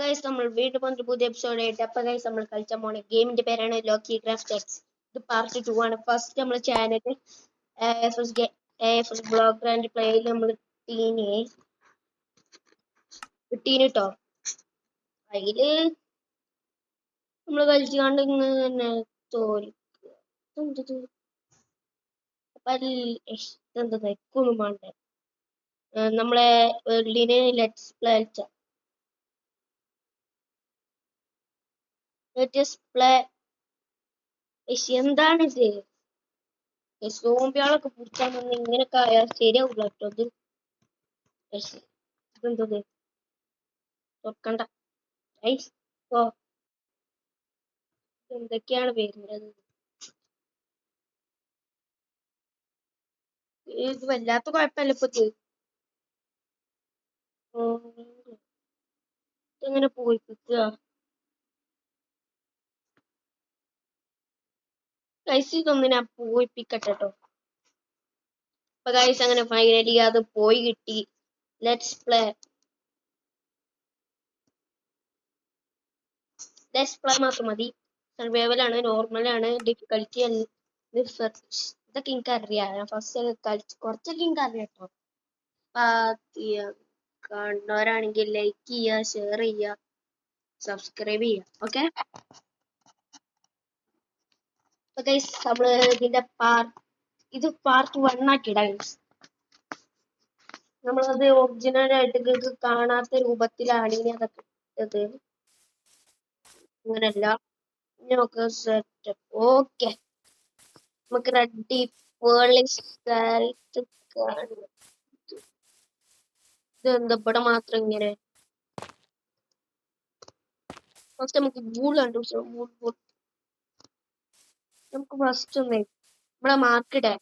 Guys നമ്മൾ വീണ്ടും വന്നൊരു പുതിയ എപ്പിസോഡ് ആയിട്ട്. അപ്പൊ ഗൈസ് നമ്മൾ കളിച്ചാൻ പോണ ഗെയിമിന്റെ പേരാണ് ലോക്കി ക്രാഫ്റ്റ് എക്സ്. ഇത് പാർട്ട് 2 ആണ്. ഫസ്റ്റ് നമ്മൾ ചാനൽ ബ്ലോഗ് ആൻഡ് പ്ലേയിൽ നമ്മൾ കിട്ടീന് കേട്ടോ. അതില് നമ്മൾ കളിച്ചുകൊണ്ട് ഇങ്ങനെ തോൽക്കുക. അപ്പൊ എന്താ തെക്കൊന്നും വേണ്ട. നമ്മളെ വേൾഡിന് ലെറ്റ്സ് പ്ലേ കളിച്ച പ്ലേ എന്താണിത്? സോംബികളൊക്കെ പിടിച്ചാൽ വന്ന് ഇങ്ങനെയൊക്കെ ആയാൽ ശരിയാവില്ല കേട്ടോ. ഇതെന്തത് തുറക്കണ്ട. എന്തൊക്കെയാണ് വരുന്നത്? ഇത് വല്ലാത്ത കുഴപ്പമില്ല. ഇങ്ങനെ പോയിപ്പിക്കുക. ഗൈസ് ഇതൊന്ന് ഞാൻ പോയിപ്പിക്കട്ടെ കേട്ടോ. അപ്പൊ ഗൈസ് അങ്ങനെ ഫൈനലി അത് പോയി കിട്ടി. ലെറ്റ്സ് പ്ലേ മാത്രം മതി. സർവൈവൽ ആണ്, നോർമൽ ആണ്, ഡിഫിക്കൽറ്റി ഇതൊക്കെ എനിക്ക് അറിയാം. ഞാൻ ഫസ്റ്റ് കളിച്ച് കുറച്ചൊക്കെ എനിക്ക് അറിയാം കേട്ടോ. കണ്ടവരാണെങ്കിൽ ലൈക്ക് ചെയ്യുക, ഷെയർ ചെയ്യുക, സബ്സ്ക്രൈബ് ചെയ്യുക. ഓക്കെ, അപ്പൊ ഗൈസ് നമ്മള് ഇതിന്റെ ഇത് പാർട്ട് 1 ആക്കിയിടാം ഗൈസ്. നമ്മളത് ഒറിജിനൽ ആയിട്ട് കാണാത്ത രൂപത്തിലാണ് ഇനി അതൊക്കെ ഇട്ടത്. അങ്ങനല്ല, നമുക്ക് സെറ്റപ്പ്. ഓക്കെ, നമുക്ക് റെഡി സ്ഥലത്ത് ഇതെന്താ ഇവിടെ മാത്രം ഇങ്ങനെ? ഫസ്റ്റ് നമുക്ക് വൂൾ കണ്ടുപിടിച്ചോ. നമുക്ക് ഫസ്റ്റ് ഒന്ന് ഇവിടെ മാർക്കിടെ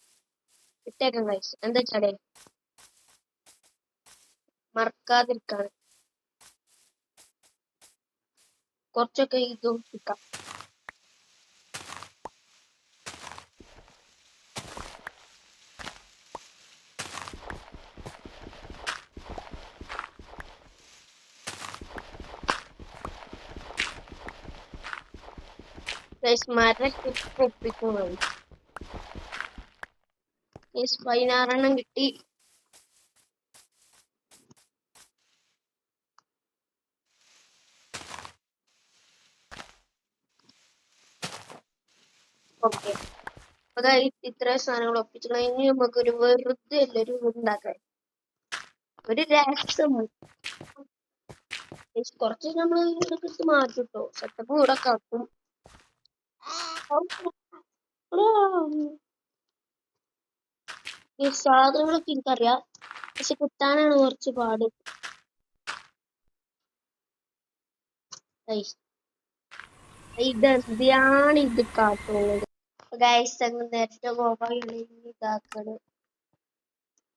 ഇട്ടേക്കാം ഗൈസ്. എന്താ വെച്ചാലേ മറക്കാതിരിക്കാണ്. കുറച്ചൊക്കെ ഇതും കിട്ടാം. മരൊക്കെ ഒപ്പിക്കുന്നത് 16 കിട്ടി. ഓക്കെ, അതായത് ഇത്ര സാധനങ്ങൾ ഒപ്പിച്ചു കഴിഞ്ഞ് നമുക്കൊരു വെറുതെ എല്ലാരും ഉണ്ടാക്കാൻ ഒരു രസം. കുറച്ച് നമ്മൾ ഇടയ്ക്ക് മാറ്റി കിട്ടോ. സെറ്റപ്പ് ഇവിടെ കാക്കും. ഈ സാധനങ്ങളൊക്കെ എനിക്കറിയാം, പക്ഷെ കിട്ടാനാണ് കുറച്ച് പാട്. ഇതെന്തിയാണ് ഇത് കാട്ടുന്നത്? ഗൈസ് നേരത്തെ ഇതാക്കണ്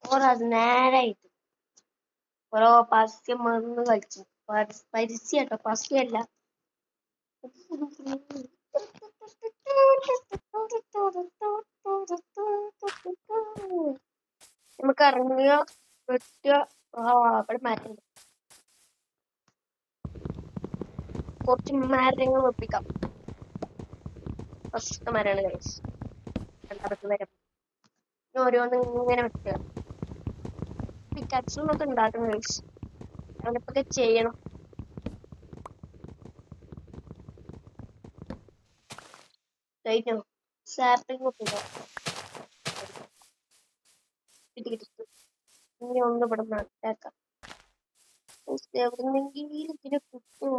ഓരത് നേരായിട്ട് ഓരോ പസ്യം വന്ന് കളിച്ചു. പരസ്യം കേട്ടോ, പസ്യല്ല. നമുക്ക് ഇറങ്ങുക, വെട്ടുക. അവിടെ മാറ്റം കുറച്ച് മരങ്ങൾ വെപ്പിക്കാം. ഫസ്റ്റ് മരമാണ് ഗൈസ്. രണ്ടാമത്തെ മരം ഓരോന്ന് ഇങ്ങനെ വെട്ടുക. പിക്കാക്സൊക്കെ ഉണ്ടാക്കണം ഗൈസ്. അങ്ങനെയൊക്കെ ചെയ്യണം. കഴിഞ്ഞോ? സാപ്പിംഗ് വെക്കുക. ഇനി ഒന്ന് ഇവിടെ നട്ടാക്കാം. എവിടെന്നെങ്കിലും ഇതിനെ കുത്തുമോ?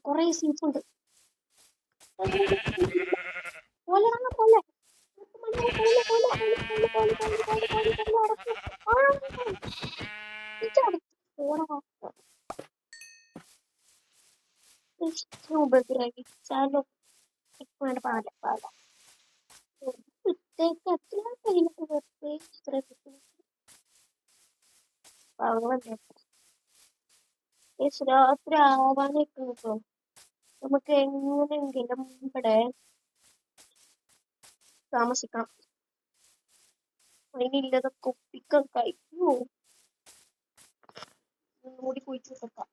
കൊറേ സീറ്റുണ്ട്. ഉപദ്രവിച്ചാലോ? പാല രാത്രി ആവാനൊക്കെ കിട്ടും. നമുക്ക് എങ്ങനെയെങ്കിലും ഇവിടെ താമസിക്കണം. അതിനില്ലതൊക്കെ ഒപ്പിക്കാൻ കഴിയുമോ? കൂടി കുഴിച്ചു വെക്കാം.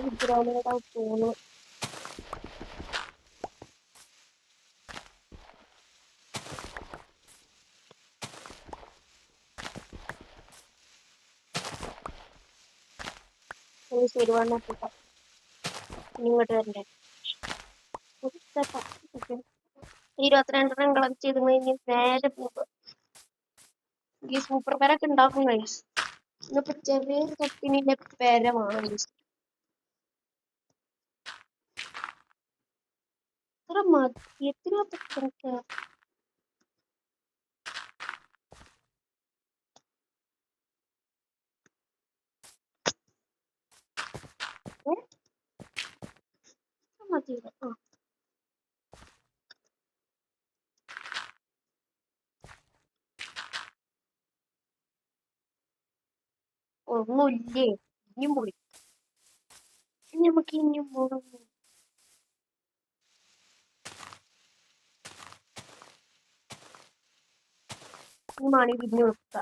വിദ്രാലയുടെ തോന്നുന്നു. ശരിവാണെത്തിക്കാം. ഇങ്ങോട്ട് വരണ്ടേ? 22 കളക്ട് ചെയ്ത് കഴിഞ്ഞ് നേരെ പോകും. ഈ സൂപ്പർ പേരൊക്കെ ഉണ്ടാക്കും ഗൈസ്. ഇന്നിപ്പോ ചെറിയൊരു തട്ടിനിന്റെ പേരമാണ്. ഇത്ര മദ്യത്തിനകത്തൊക്കെ മതി. ഒന്നുമില്ലേ? ഇനിയും പോയി. നമുക്ക് ഇനിയും പോകണം. മണി പിന്നെ വെക്കുക.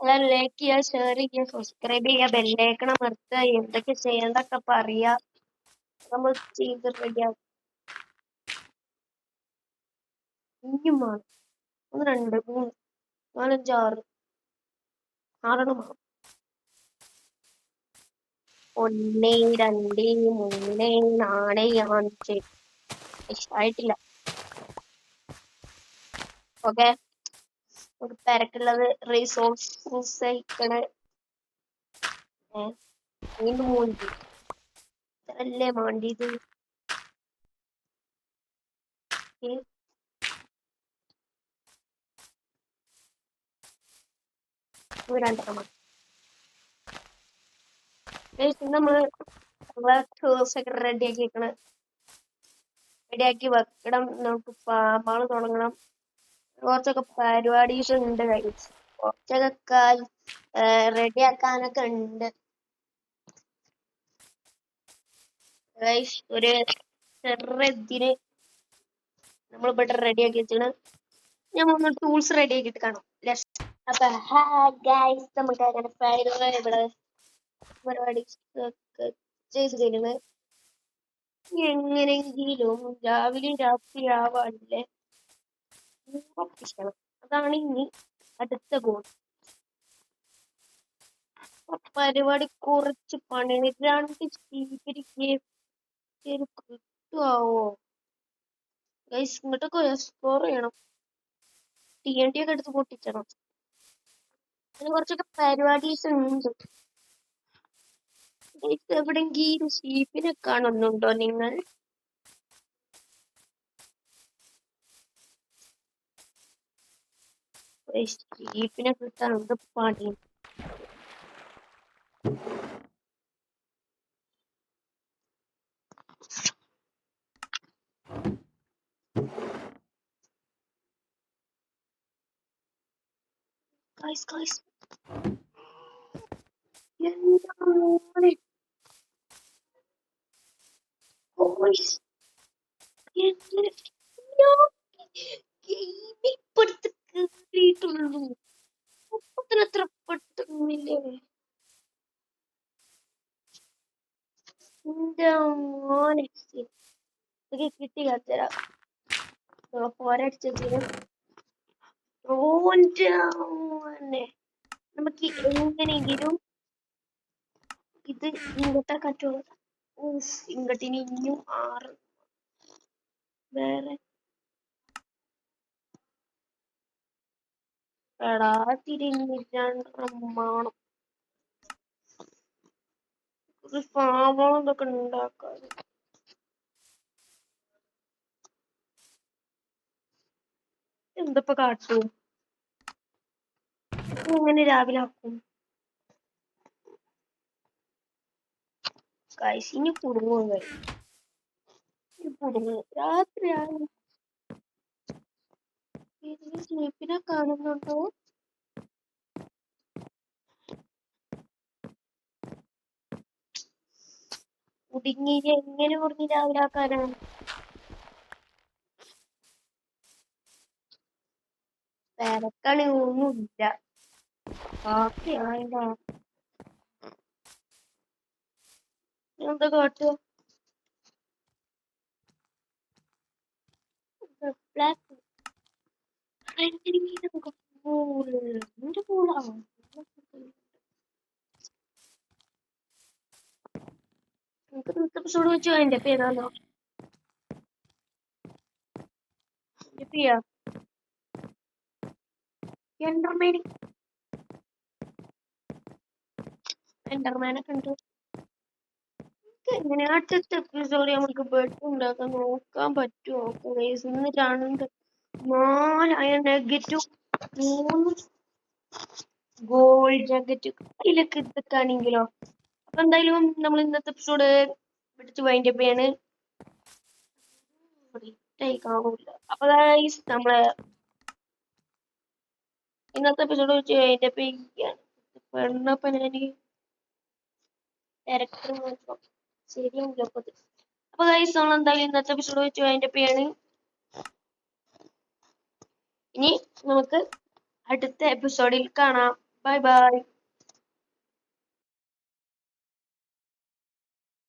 അല്ല, ലൈക്ക് ചെയ്യുക, ഷെയർ ചെയ്യുക, സബ്സ്ക്രൈബ് ചെയ്യുക, ബെല്ലൈക്കൺ അമർത്തുക, എന്തൊക്കെ ചെയ്യേണ്ടതൊക്കെ പറയാ. നമ്മൾ ചെയ്ത് റെഡിയാക്കും. ഇനിയും വേണം. 1 2 3 4 5 6 6 വേണം. 1 2 3 4 5 ആയിട്ടില്ല. ഓക്കെ, ഒരു തിരക്കുള്ളത് റിസോഴ്സ് അയക്കണേ. വീണ്ടും മൂഞ്ചി അല്ലേ മാണ്ടിയത്. നമ്മള് റെഡിയാക്കി വെക്കണം. റെഡിയാക്കി വെക്കണം. നമുക്ക് ഫാമുകൾ തുടങ്ങണം. കുറച്ചൊക്കെ പരിപാടീസ് ഉണ്ട്. കുറച്ചൊക്കെ റെഡിയാക്കാനൊക്കെ ഉണ്ട്. ഒരു ചെറുതിന് നമ്മളിവിടെ റെഡിയാക്കി വെച്ചാണ്. ഞാൻ ടൂൾസ് റെഡിയാക്കിയിട്ട് കാണാം. അപ്പൊ നമുക്ക് അങ്ങനെ ഇവിടെ പരിപാടി ചെയ്ത് കഴിഞ്ഞത് എങ്ങനെയെങ്കിലും രാവിലെ രാത്രി ആവാണ്ടില്ലേ ഒപ്പിക്കണം. അതാണ് ഇനി അടുത്ത ഗോൾ. പരിപാടി കുറച്ച് പണിയാണ്. 2 സ്പീക്കർക്ക് കിട്ടുവോ ഗൈസ്? ഇങ്ങോട്ടൊക്കെ എക്സ്പ്ലോർ ചെയ്യണം. TNT ഒക്കെ എടുത്ത് പൊട്ടിച്ചണം. അതിന് കുറച്ചൊക്കെ പരിപാടീസ് ഉണ്ട്. എവിടെങ്കിലും ഷീപ്പിനെ കാണുന്നുണ്ടോ നിങ്ങൾ? ഷീപ്പിനെ കിട്ടാൻ എന്ത് പണി? എന്താണ് ഇപ്പടുത്ത് കേറിയിട്ടുള്ളൂ. അത്ര പെട്ടെന്നില്ലേ? എന്റെ മോനെ കിട്ടി കത്തര പോരടിച്ചു. മോനെ നമുക്ക് എങ്ങനെയെങ്കിലും ഇത് ഇങ്ങോട്ടാ കറ്റുള്ളൂ. ഇങ്ങോട്ടിന് ഇനിയും 6 വേറെ എടാ തിരിഞ്ഞിട്ടാണ് ഒരു ഫാമുകളും ഇതൊക്കെ ഉണ്ടാക്കാൻ. എന്തപ്പോ കാട്ടു? എങ്ങനെ രാവിലെ ആക്കും? ഗൈസ് ഇനി കുടുങ്ങും guys. ഇനി കുടുങ്ങും. രാത്രിയാണ്. ഇതിന് സ്നേഹിപ്പിനെ കാണുന്നുണ്ടോ? കുടുങ്ങി എങ്ങനെ കുടുങ്ങി രാവിലെ ആക്കാനാണ്? തിരക്കളി ഒന്നുമില്ല. ബാക്കിയായില്ല. എന്താ കാട്ടുക? ബ്ലാക്ക് എന്റെ പൂളാണ്. നമുക്ക് ഇന്നത്തെ എപ്പിസോഡ് വെച്ച് അതിന്റെ പേരാണോ എൻഡർമാനെ കണ്ടു. എങ്ങനെ അടുത്ത എപ്പിസോഡ് നമുക്ക് ബെഡ് ഉണ്ടാക്കാൻ നോക്കാൻ പറ്റുമോ? ഇന്ന് രണ്ട് 4 അയൺ നഗറ്റും 3 ഗോൾഡ് നഗറ്റും ഇതിലൊക്കെ ഇതൊക്കെയാണെങ്കിലോ. അപ്പൊ എന്തായാലും നമ്മൾ ഇന്നത്തെ എപ്പിസോഡ് പിടിച്ച് വൈൻഡ് അപ്പ് ചെയ്യാണ്. അപ്പൊ നമ്മളെ ഇന്നത്തെ എപ്പിസോഡ് വെച്ച് വൈൻഡ് അപ്പ് ചെയ്യാണ്. പെണ്ണപ്പ ഞാന് ഡയറക്ടർ ശരിയാവില്ല. അപ്പൊ ഗൈസ് നമ്മൾ എന്തായാലും ഇന്നത്തെ എപ്പിസോഡ് വെച്ച് വൈൻഡ് അപ്പ് ചെയ്യാണ്. ഇനി നമുക്ക് അടുത്ത എപ്പിസോഡിൽ കാണാം. Bye bye.